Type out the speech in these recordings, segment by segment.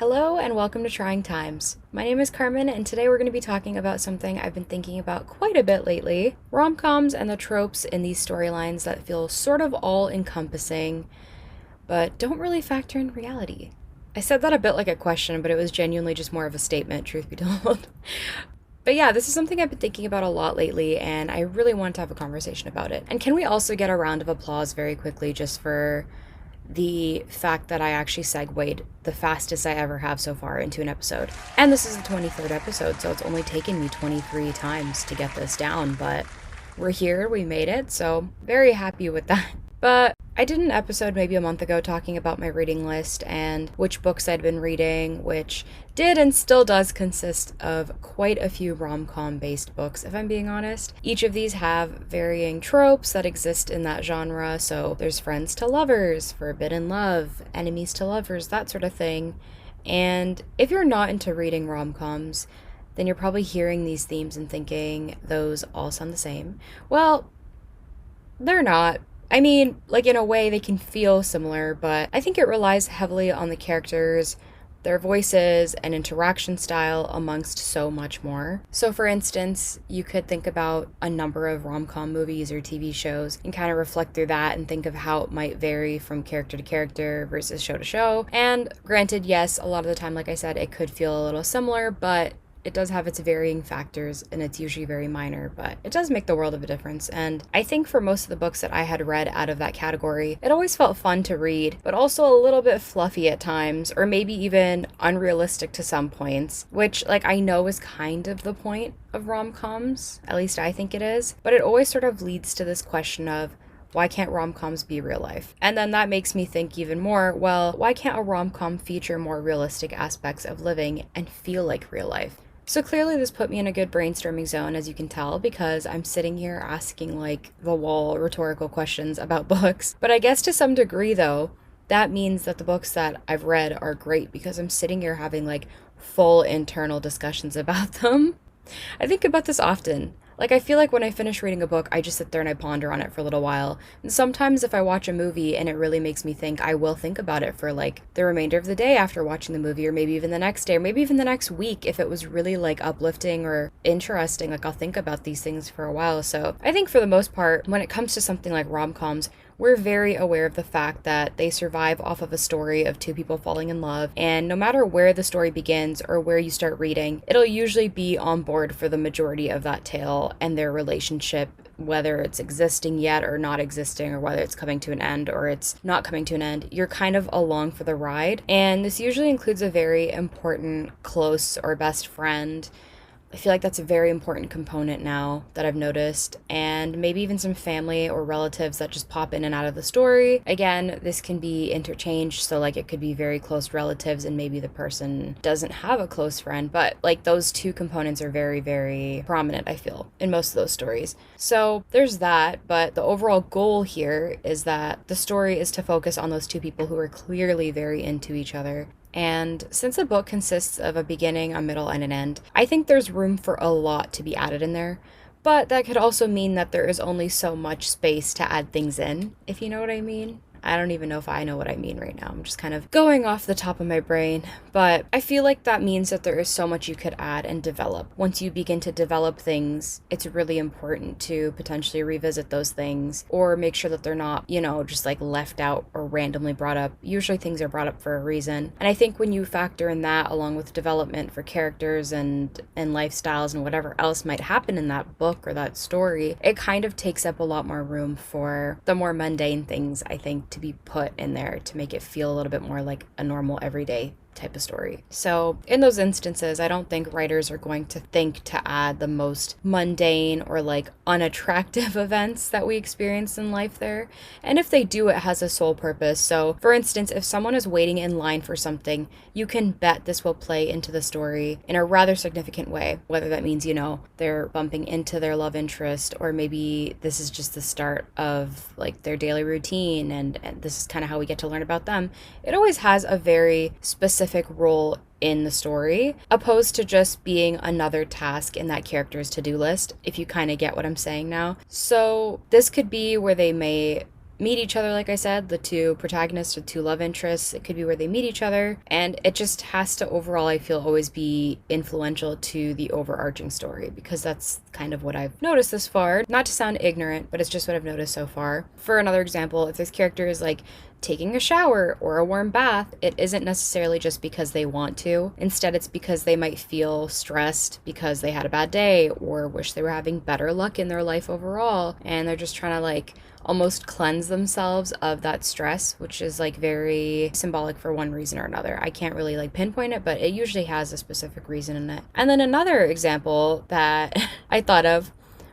Hello and welcome to Trying Times. My name is Carmen, and today we're going to be talking about something I've been thinking about quite a bit lately: rom-coms and the tropes in these storylines that feel sort of all-encompassing, but don't really factor in reality. I said that a bit like a question, but it was genuinely just more of a statement, truth be told. But yeah, this is something I've been thinking about a lot lately, and I really want to have a conversation about it. And can we also get a round of applause very quickly just for the fact that I actually segued the fastest I ever have so far into an episode? And this is the 23rd episode, so it's only taken me 23 times to get this down, but we're here, we made it, so very happy with that. But I did an episode maybe a month ago talking about my reading list and which books I'd been reading, which did and still does consist of quite a few rom-com based books, if I'm being honest. Each of these have varying tropes that exist in that genre, so there's friends to lovers, forbidden love, enemies to lovers, that sort of thing. And if you're not into reading rom-coms, then you're probably hearing these themes and thinking those all sound the same. Well, they're not. I mean, like, in a way they can feel similar, but I think it relies heavily on the characters, their voices, and interaction style amongst so much more. So for instance, you could think about a number of rom-com movies or TV shows and kind of reflect through that and think of how it might vary from character to character versus show to show. And granted, yes, a lot of the time, like I said, it could feel a little similar, but it does have its varying factors, and it's usually very minor, but it does make the world of a difference. And I think for most of the books that I had read out of that category, it always felt fun to read, but also a little bit fluffy at times, or maybe even unrealistic to some points, which, like, I know is kind of the point of rom-coms, at least I think it is, but it always sort of leads to this question of, why can't rom-coms be real life? And then that makes me think even more, well, why can't a rom-com feature more realistic aspects of living and feel like real life? So clearly this put me in a good brainstorming zone, as you can tell, because I'm sitting here asking like the wall rhetorical questions about books. But I guess to some degree though, that means that the books that I've read are great because I'm sitting here having like full internal discussions about them. I think about this often. Like, I feel like when I finish reading a book, I just sit there and I ponder on it for a little while. And sometimes if I watch a movie and it really makes me think, I will think about it for like the remainder of the day after watching the movie, or maybe even the next day, or maybe even the next week if it was really like uplifting or interesting. Like, I'll think about these things for a while. So I think for the most part, when it comes to something like rom-coms, we're very aware of the fact that they survive off of a story of two people falling in love, and no matter where the story begins or where you start reading, it'll usually be on board for the majority of that tale and their relationship, whether it's existing yet or not existing, or whether it's coming to an end or it's not coming to an end. You're kind of along for the ride, and this usually includes a very important close or best friend. I feel like that's a very important component now that I've noticed, and maybe even some family or relatives that just pop in and out of the story. Again, this can be interchanged, so like it could be very close relatives and maybe the person doesn't have a close friend, but like those two components are very, very prominent, I feel, in most of those stories. So there's that, but the overall goal here is that the story is to focus on those two people who are clearly very into each other. And since a book consists of a beginning, a middle, and an end, I think there's room for a lot to be added in there. But that could also mean that there is only so much space to add things in, if you know what I mean. I don't even know if I know what I mean right now. I'm just kind of going off the top of my brain. But I feel like that means that there is so much you could add and develop. Once you begin to develop things, it's really important to potentially revisit those things or make sure that they're not, just like left out or randomly brought up. Usually things are brought up for a reason. And I think when you factor in that along with development for characters and lifestyles and whatever else might happen in that book or that story, it kind of takes up a lot more room for the more mundane things, I think, to be put in there to make it feel a little bit more like a normal everyday type of story. So in those instances, I don't think writers are going to think to add the most mundane or like unattractive events that we experience in life there. And if they do, it has a sole purpose. So for instance, if someone is waiting in line for something, you can bet this will play into the story in a rather significant way, whether that means, they're bumping into their love interest, or maybe this is just the start of like their daily routine and this is kind of how we get to learn about them. It always has a very specific role in the story, opposed to just being another task in that character's to-do list, if you kind of get what I'm saying now. So this could be where they may meet each other, like I said, the two protagonists or two love interests. It could be where they meet each other. And it just has to overall, I feel, always be influential to the overarching story, because that's kind of what I've noticed this far. Not to sound ignorant, but it's just what I've noticed so far. For another example, if this character is like taking a shower or a warm bath, it isn't necessarily just because they want to. Instead, it's because they might feel stressed because they had a bad day or wish they were having better luck in their life overall. And they're just trying to like almost cleanse themselves of that stress, which is like very symbolic for one reason or another. I can't really like pinpoint it, but it usually has a specific reason in it. And then another example that I thought of,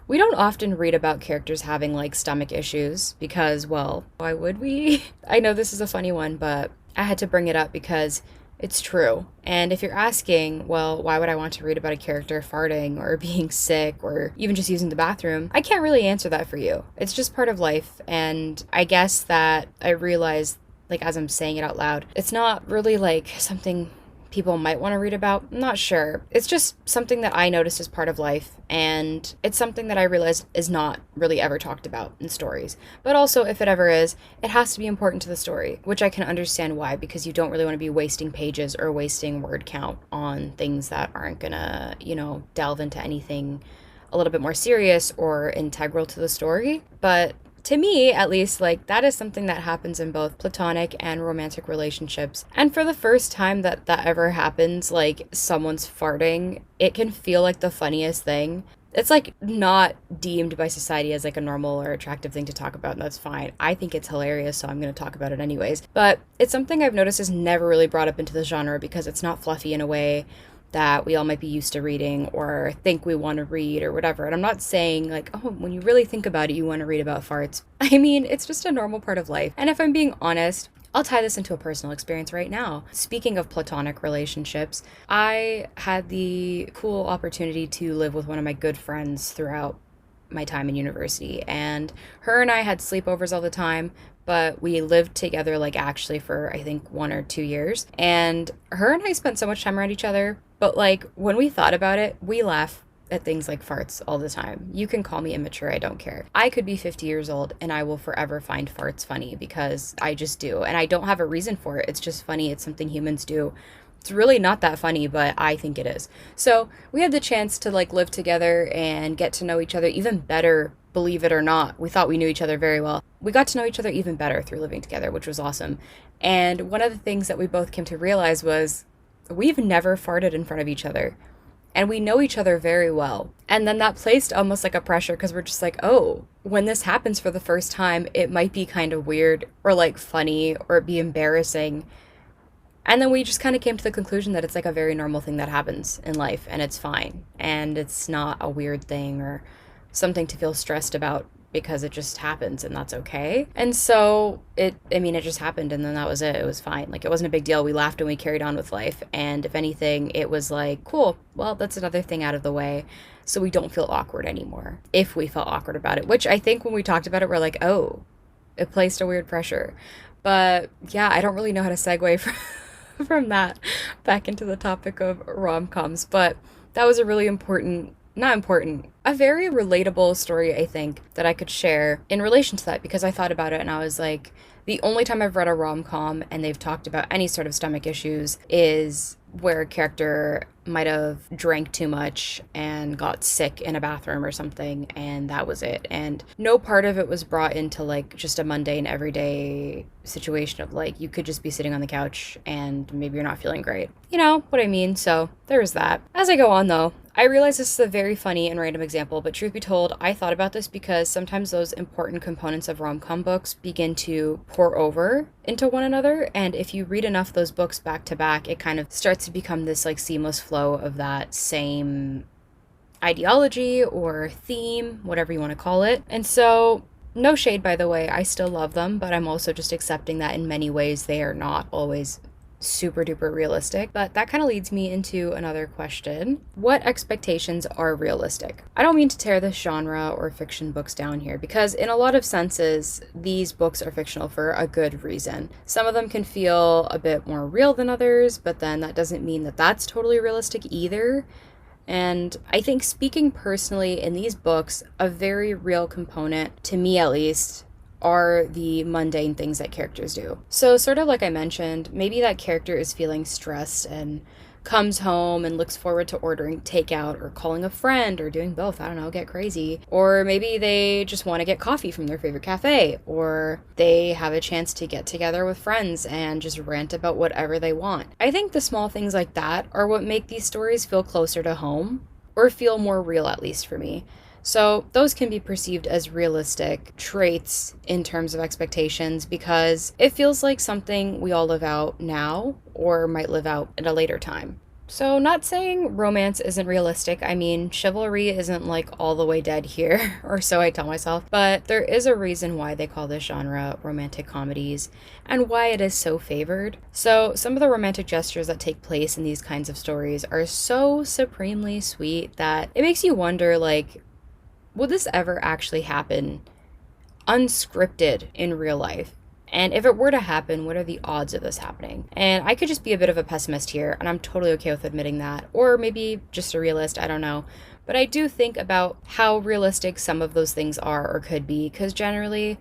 we don't often read about characters having like stomach issues because, well, why would we? I know this is a funny one, but I had to bring it up because it's true. And if you're asking, well, why would I want to read about a character farting or being sick or even just using the bathroom? I can't really answer that for you. It's just part of life. And I guess that I realized, like, as I'm saying it out loud, it's not really like something people might want to read about. I'm not sure. It's just something that I noticed as part of life, and it's something that I realized is not really ever talked about in stories. But also, if it ever is, it has to be important to the story, which I can understand why, because you don't really want to be wasting pages or wasting word count on things that aren't gonna, delve into anything a little bit more serious or integral to the story. But to me, at least, like, that is something that happens in both platonic and romantic relationships. And for the first time that ever happens, like, someone's farting, it can feel like the funniest thing. It's, like, not deemed by society as, like, a normal or attractive thing to talk about, and that's fine. I think it's hilarious, so I'm going to talk about it anyways. But it's something I've noticed is never really brought up into the genre because it's not fluffy in a way that we all might be used to reading or think we want to read or whatever. And I'm not saying like, oh, when you really think about it, you want to read about farts. I mean, it's just a normal part of life. And if I'm being honest, I'll tie this into a personal experience right now. Speaking of platonic relationships, I had the cool opportunity to live with one of my good friends throughout my time in university. And her and I had sleepovers all the time, but we lived together like actually for I think 1 or 2 years. And her and I spent so much time around each other. But like when we thought about it, we laugh at things like farts all the time. You can call me immature, I don't care. I could be 50 years old and I will forever find farts funny because I just do. And I don't have a reason for it. It's just funny. It's something humans do. It's really not that funny, but I think it is. So we had the chance to like live together and get to know each other even better, believe it or not. We thought we knew each other very well. We got to know each other even better through living together, which was awesome. And one of the things that we both came to realize was we've never farted in front of each other. And we know each other very well. And then that placed almost like a pressure because we're just like, oh, when this happens for the first time, it might be kind of weird or like funny or be embarrassing. And then we just kind of came to the conclusion that it's like a very normal thing that happens in life and it's fine. And it's not a weird thing or something to feel stressed about because it just happens and that's okay. And so it just happened and then that was it. It was fine. Like it wasn't a big deal. We laughed and we carried on with life. And if anything, it was like, cool, well, that's another thing out of the way. So we don't feel awkward anymore if we felt awkward about it, which I think when we talked about it, we're like, oh, it placed a weird pressure. But yeah, I don't really know how to segue from that back into the topic of rom-coms. But that was a really a very relatable story, I think, that I could share in relation to that because I thought about it and I was like, the only time I've read a rom-com and they've talked about any sort of stomach issues is where a character might have drank too much and got sick in a bathroom or something, and that was it. And no part of it was brought into like just a mundane everyday situation of like you could just be sitting on the couch and maybe you're not feeling great. You know what I mean? So there's that. As I go on though, I realize this is a very funny and random example, but truth be told, I thought about this because sometimes those important components of rom-com books begin to pour over into one another, and if you read enough of those books back to back, it kind of starts to become this like seamless flow of that same ideology or theme, whatever you want to call it. And so, no shade by the way, I still love them, but I'm also just accepting that in many ways they are not always super duper realistic. But that kind of leads me into another question. What expectations are realistic? I don't mean to tear this genre or fiction books down here because in a lot of senses, these books are fictional for a good reason. Some of them can feel a bit more real than others, but then that doesn't mean that that's totally realistic either. And I think speaking personally in these books, a very real component, to me at least, are the mundane things that characters do. So, sort of like I mentioned, maybe that character is feeling stressed and comes home and looks forward to ordering takeout or calling a friend or doing both. I don't know, get crazy. Or maybe they just want to get coffee from their favorite cafe, or they have a chance to get together with friends and just rant about whatever they want. I think the small things like that are what make these stories feel closer to home, or feel more real, at least for me. So those can be perceived as realistic traits in terms of expectations because it feels like something we all live out now or might live out at a later time. So, not saying romance isn't realistic. I mean, chivalry isn't like all the way dead here, or so I tell myself, but there is a reason why they call this genre romantic comedies and why it is so favored. So, some of the romantic gestures that take place in these kinds of stories are so supremely sweet that it makes you wonder, like, would this ever actually happen unscripted in real life? And if it were to happen, what are the odds of this happening? And I could just be a bit of a pessimist here, and I'm totally okay with admitting that. Or maybe just a realist, I don't know. But I do think about how realistic some of those things are or could be, because generally,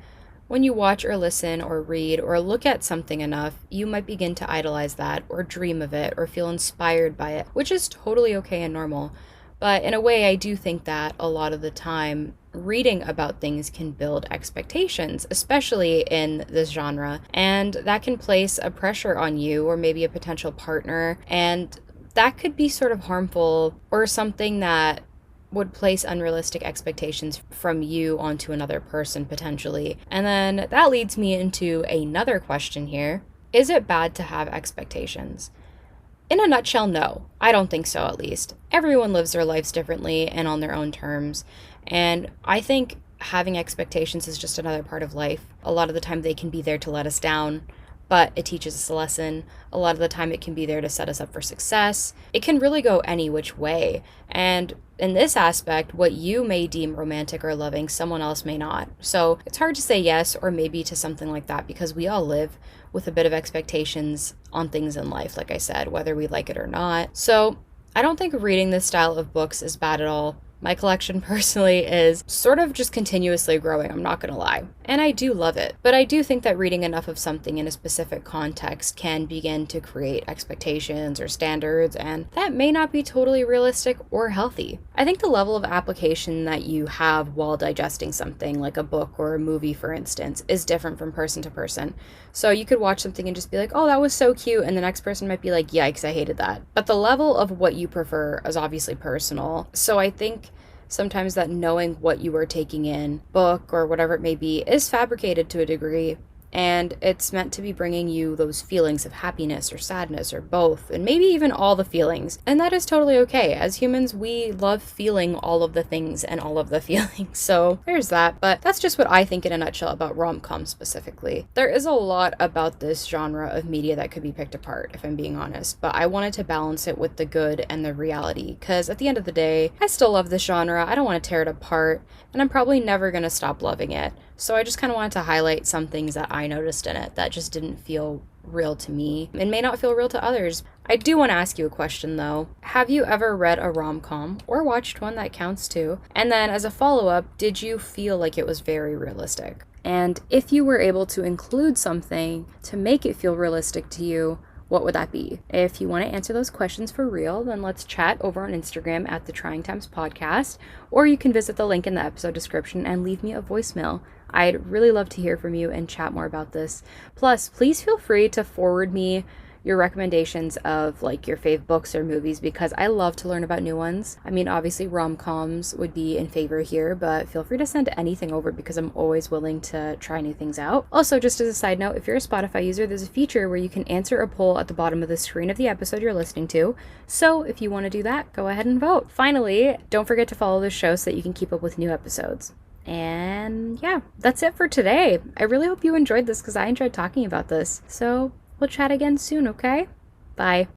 when you watch or listen or read or look at something enough, you might begin to idolize that or dream of it or feel inspired by it, which is totally okay and normal. But in a way, I do think that a lot of the time, reading about things can build expectations, especially in this genre, and that can place a pressure on you or maybe a potential partner, and that could be sort of harmful or something that would place unrealistic expectations from you onto another person potentially. And then that leads me into another question here. Is it bad to have expectations? In a nutshell, no. I don't think so, at least. Everyone lives their lives differently and on their own terms. And I think having expectations is just another part of life. A lot of the time they can be there to let us down, but it teaches us a lesson. A lot of the time it can be there to set us up for success. It can really go any which way. And in this aspect, what you may deem romantic or loving, someone else may not. So it's hard to say yes or maybe to something like that because we all live with a bit of expectations on things in life, like I said, whether we like it or not. So I don't think reading this style of books is bad at all. My collection personally is sort of just continuously growing, I'm not gonna lie. And I do love it. But I do think that reading enough of something in a specific context can begin to create expectations or standards, and that may not be totally realistic or healthy. I think the level of application that you have while digesting something, like a book or a movie, for instance, is different from person to person. So you could watch something and just be like, oh, that was so cute, and the next person might be like, yikes, I hated that. But the level of what you prefer is obviously personal. So I think sometimes that knowing what you are taking in, book or whatever it may be, is fabricated to a degree. And it's meant to be bringing you those feelings of happiness or sadness or both, and maybe even all the feelings. And that is totally okay. As humans, we love feeling all of the things and all of the feelings. So there's that. But that's just what I think in a nutshell about rom-coms specifically. There is a lot about this genre of media that could be picked apart, if I'm being honest. But I wanted to balance it with the good and the reality. Because at the end of the day, I still love this genre. I don't want to tear it apart. And I'm probably never going to stop loving it. So I just kind of wanted to highlight some things that I noticed in it that just didn't feel real to me and may not feel real to others. I do want to ask you a question though. Have you ever read a rom-com or watched one? That counts too? And then as a follow-up, did you feel like it was very realistic? And if you were able to include something to make it feel realistic to you, what would that be? If you want to answer those questions for real, then let's chat over on Instagram at the Trying Times Podcast, or you can visit the link in the episode description and leave me a voicemail. I'd really love to hear from you and chat more about this. Plus, please feel free to forward me your recommendations of like your fave books or movies because I love to learn about new ones. I mean, obviously rom-coms would be in favor here, but feel free to send anything over because I'm always willing to try new things out. Also, just as a side note, if you're a Spotify user, there's a feature where you can answer a poll at the bottom of the screen of the episode you're listening to. So if you want to do that, go ahead and vote. Finally, don't forget to follow the show so that you can keep up with new episodes. And yeah, that's it for today. I really hope you enjoyed this because I enjoyed talking about this. So we'll chat again soon, okay? Bye.